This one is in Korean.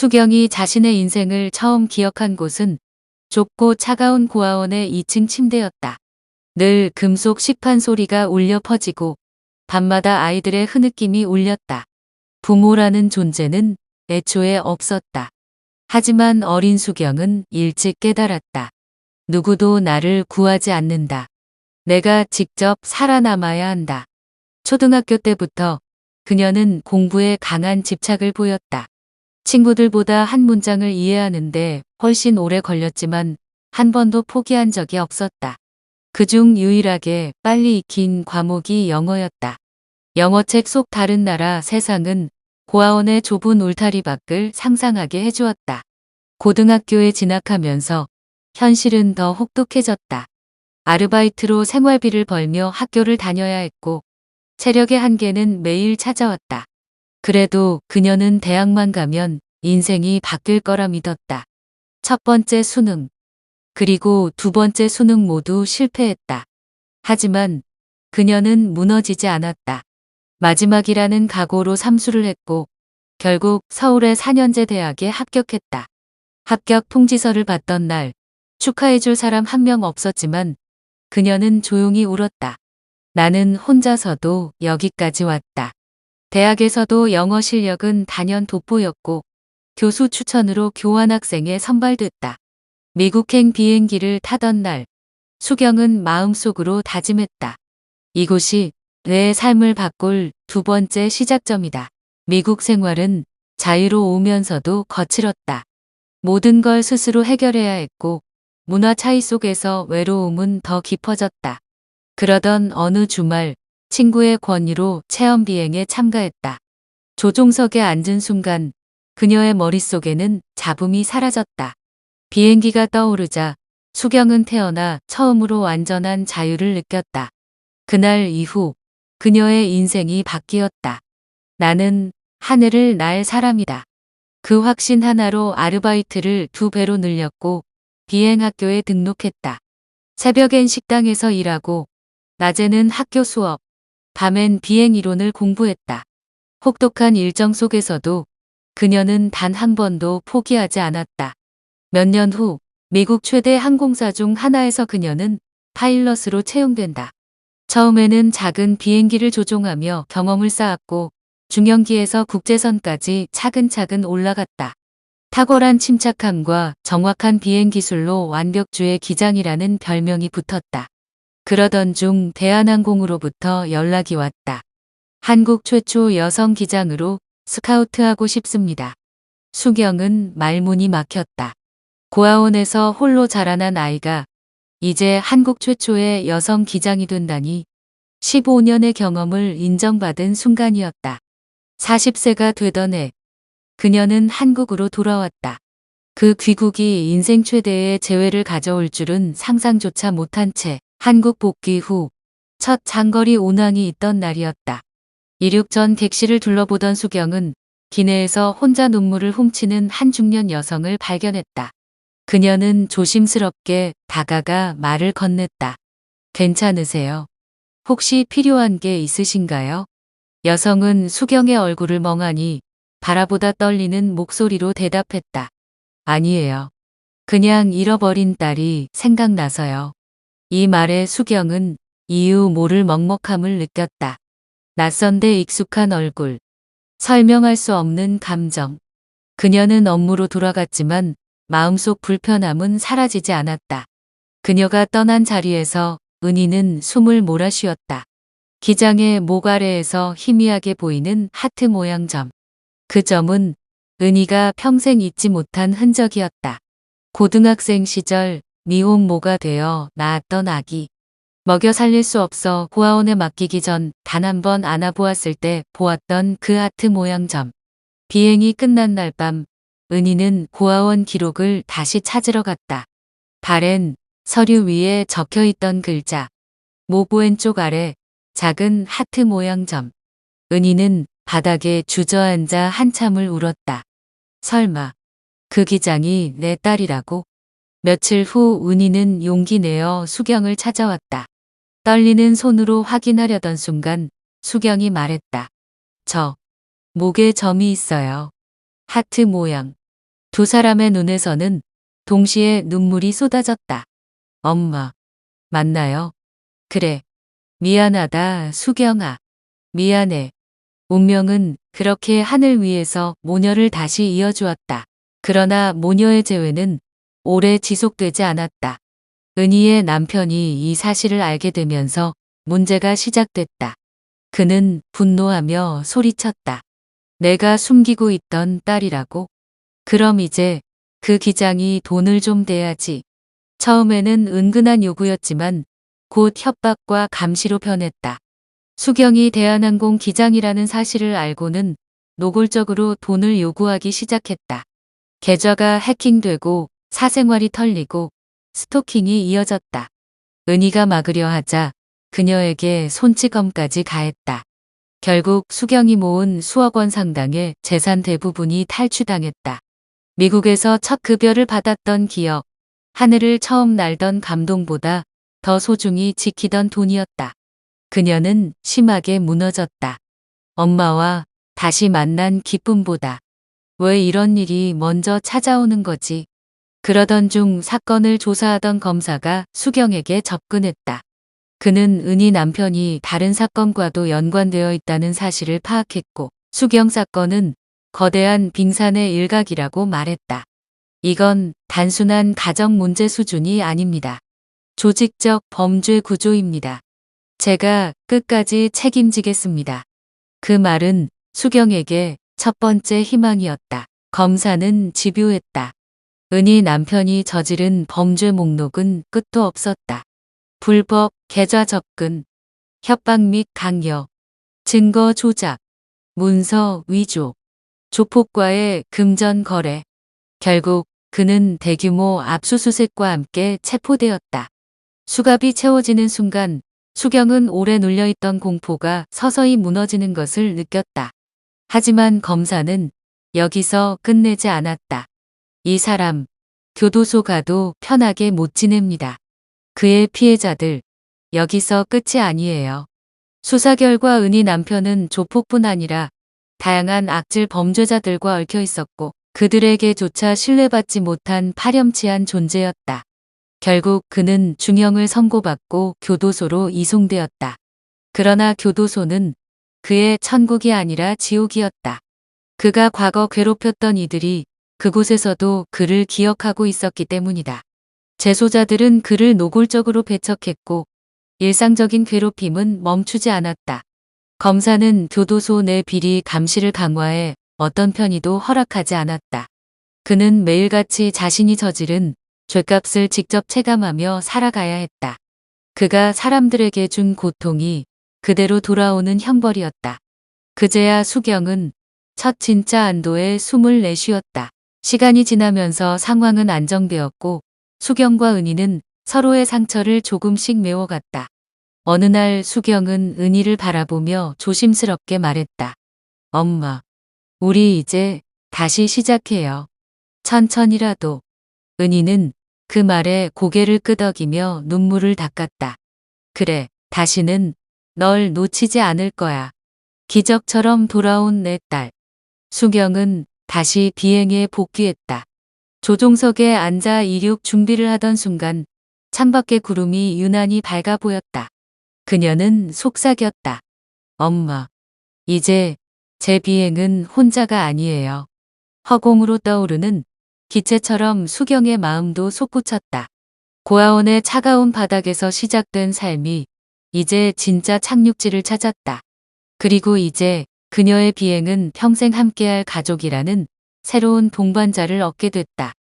수경이 자신의 인생을 처음 기억한 곳은 좁고 차가운 고아원의 2층 침대였다. 늘 금속 식판 소리가 울려 퍼지고 밤마다 아이들의 흐느낌이 울렸다. 부모라는 존재는 애초에 없었다. 하지만 어린 수경은 일찍 깨달았다. 누구도 나를 구하지 않는다. 내가 직접 살아남아야 한다. 초등학교 때부터 그녀는 공부에 강한 집착을 보였다. 친구들보다 한 문장을 이해하는데 훨씬 오래 걸렸지만 한 번도 포기한 적이 없었다. 그중 유일하게 빨리 익힌 과목이 영어였다. 영어책 속 다른 나라 세상은 고아원의 좁은 울타리 밖을 상상하게 해주었다. 고등학교에 진학하면서 현실은 더 혹독해졌다. 아르바이트로 생활비를 벌며 학교를 다녀야 했고 체력의 한계는 매일 찾아왔다. 그래도 그녀는 대학만 가면 인생이 바뀔 거라 믿었다. 첫 번째 수능, 그리고 두 번째 수능 모두 실패했다. 하지만 그녀는 무너지지 않았다. 마지막이라는 각오로 삼수를 했고 결국 서울의 4년제 대학에 합격했다. 합격 통지서를 받던 날 축하해줄 사람 한 명 없었지만 그녀는 조용히 울었다. 나는 혼자서도 여기까지 왔다. 대학에서도 영어 실력은 단연 돋보였고 교수 추천으로 교환학생에 선발됐다. 미국행 비행기를 타던 날 수경은 마음속으로 다짐했다. 이곳이 내 삶을 바꿀 두 번째 시작점이다. 미국 생활은 자유로우면서도 거칠었다. 모든 걸 스스로 해결해야 했고 문화 차이 속에서 외로움은 더 깊어졌다. 그러던 어느 주말 친구의 권유로 체험 비행에 참가했다. 조종석에 앉은 순간 그녀의 머릿속에는 잡음이 사라졌다. 비행기가 떠오르자 수경은 태어나 처음으로 완전한 자유를 느꼈다. 그날 이후 그녀의 인생이 바뀌었다. 나는 하늘을 날 사람이다. 그 확신 하나로 아르바이트를 2배로 늘렸고 비행학교에 등록했다. 새벽엔 식당에서 일하고 낮에는 학교 수업, 밤엔 비행 이론을 공부했다. 혹독한 일정 속에서도 그녀는 단 한 번도 포기하지 않았다. 몇 년 후 미국 최대 항공사 중 하나에서 그녀는 파일럿으로 채용된다. 처음에는 작은 비행기를 조종하며 경험을 쌓았고 중형기에서 국제선까지 차근차근 올라갔다. 탁월한 침착함과 정확한 비행 기술로 완벽주의 기장이라는 별명이 붙었다. 그러던 중 대한항공으로부터 연락이 왔다. 한국 최초 여성 기장으로 스카우트하고 싶습니다. 수경은 말문이 막혔다. 고아원에서 홀로 자라난 아이가 이제 한국 최초의 여성 기장이 된다니 15년의 경험을 인정받은 순간이었다. 40세가 되던 해 그녀는 한국으로 돌아왔다. 그 귀국이 인생 최대의 재회를 가져올 줄은 상상조차 못한 채 한국 복귀 후 첫 장거리 운항이 있던 날이었다. 이륙 전 객실을 둘러보던 수경은 기내에서 혼자 눈물을 훔치는 한 중년 여성을 발견했다. 그녀는 조심스럽게 다가가 말을 건넸다. 괜찮으세요? 혹시 필요한 게 있으신가요? 여성은 수경의 얼굴을 멍하니 바라보다 떨리는 목소리로 대답했다. 아니에요. 그냥 잃어버린 딸이 생각나서요. 이 말에 수경은 이유 모를 먹먹함을 느꼈다. 낯선데 익숙한 얼굴, 설명할 수 없는 감정. 그녀는 업무로 돌아갔지만 마음속 불편함은 사라지지 않았다. 그녀가 떠난 자리에서 은희는 숨을 몰아쉬었다. 기장의 목 아래에서 희미하게 보이는 하트 모양 점. 그 점은 은희가 평생 잊지 못한 흔적이었다. 고등학생 시절 미혼모가 되어 낳았던 아기. 먹여 살릴 수 없어 고아원에 맡기기 전 단 한 번 안아보았을 때 보았던 그 하트 모양 점. 비행이 끝난 날 밤 은희는 고아원 기록을 다시 찾으러 갔다. 발엔 서류 위에 적혀있던 글자. 목 왼쪽 아래 작은 하트 모양 점. 은희는 바닥에 주저앉아 한참을 울었다. 설마 그 기장이 내 딸이라고? 며칠 후 은희는 용기 내어 수경을 찾아왔다. 떨리는 손으로 확인하려던 순간 수경이 말했다. 저 목에 점이 있어요. 하트 모양. 두 사람의 눈에서는 동시에 눈물이 쏟아졌다. 엄마, 맞나요? 그래. 미안하다, 수경아. 미안해. 운명은 그렇게 하늘 위에서 모녀를 다시 이어주었다. 그러나 모녀의 재회는 오래 지속되지 않았다. 은희의 남편이 이 사실을 알게 되면서 문제가 시작됐다. 그는 분노하며 소리쳤다. 내가 숨기고 있던 딸이라고? 그럼 이제 그 기장이 돈을 좀 대야지. 처음에는 은근한 요구였지만 곧 협박과 감시로 변했다. 수경이 대한항공 기장이라는 사실을 알고는 노골적으로 돈을 요구하기 시작했다. 계좌가 해킹되고 사생활이 털리고 스토킹이 이어졌다. 은희가 막으려 하자 그녀에게 손찌검까지 가했다. 결국 수경이 모은 수억 원 상당의 재산 대부분이 탈취당했다. 미국에서 첫 급여를 받았던 기억, 하늘을 처음 날던 감동보다 더 소중히 지키던 돈이었다. 그녀는 심하게 무너졌다. 엄마와 다시 만난 기쁨보다 왜 이런 일이 먼저 찾아오는 거지? 그러던 중 사건을 조사하던 검사가 수경에게 접근했다. 그는 은희 남편이 다른 사건과도 연관되어 있다는 사실을 파악했고 수경 사건은 거대한 빙산의 일각이라고 말했다. 이건 단순한 가정 문제 수준이 아닙니다. 조직적 범죄 구조입니다. 제가 끝까지 책임지겠습니다. 그 말은 수경에게 첫 번째 희망이었다. 검사는 집요했다. 은희 남편이 저지른 범죄 목록은 끝도 없었다. 불법 계좌 접근, 협박 및 강요, 증거 조작, 문서 위조, 조폭과의 금전 거래. 결국 그는 대규모 압수수색과 함께 체포되었다. 수갑이 채워지는 순간 수경은 오래 눌려있던 공포가 서서히 무너지는 것을 느꼈다. 하지만 검사는 여기서 끝내지 않았다. 이 사람, 교도소 가도 편하게 못 지냅니다. 그의 피해자들, 여기서 끝이 아니에요. 수사 결과 은희 남편은 조폭뿐 아니라 다양한 악질 범죄자들과 얽혀 있었고 그들에게조차 신뢰받지 못한 파렴치한 존재였다. 결국 그는 중형을 선고받고 교도소로 이송되었다. 그러나 교도소는 그의 천국이 아니라 지옥이었다. 그가 과거 괴롭혔던 이들이 그곳에서도 그를 기억하고 있었기 때문이다. 재소자들은 그를 노골적으로 배척했고 일상적인 괴롭힘은 멈추지 않았다. 검사는 교도소 내 비리 감시를 강화해 어떤 편의도 허락하지 않았다. 그는 매일같이 자신이 저지른 죗값을 직접 체감하며 살아가야 했다. 그가 사람들에게 준 고통이 그대로 돌아오는 형벌이었다. 그제야 수경은 첫 진짜 안도의 숨을 내쉬었다. 시간이 지나면서 상황은 안정되었고 수경과 은희는 서로의 상처를 조금씩 메워갔다. 어느 날 수경은 은희를 바라보며 조심스럽게 말했다. 엄마, 우리 이제 다시 시작해요. 천천히라도. 은희는 그 말에 고개를 끄덕이며 눈물을 닦았다. 그래, 다시는 널 놓치지 않을 거야. 기적처럼 돌아온 내 딸. 수경은 다시 비행에 복귀했다. 조종석에 앉아 이륙 준비를 하던 순간 창밖의 구름이 유난히 밝아 보였다. 그녀는 속삭였다. 엄마, 이제 제 비행은 혼자가 아니에요. 허공으로 떠오르는 기체처럼 수경의 마음도 솟구쳤다. 고아원의 차가운 바닥에서 시작된 삶이 이제 진짜 착륙지를 찾았다. 그리고 이제 그녀의 비행은 평생 함께할 가족이라는 새로운 동반자를 얻게 됐다.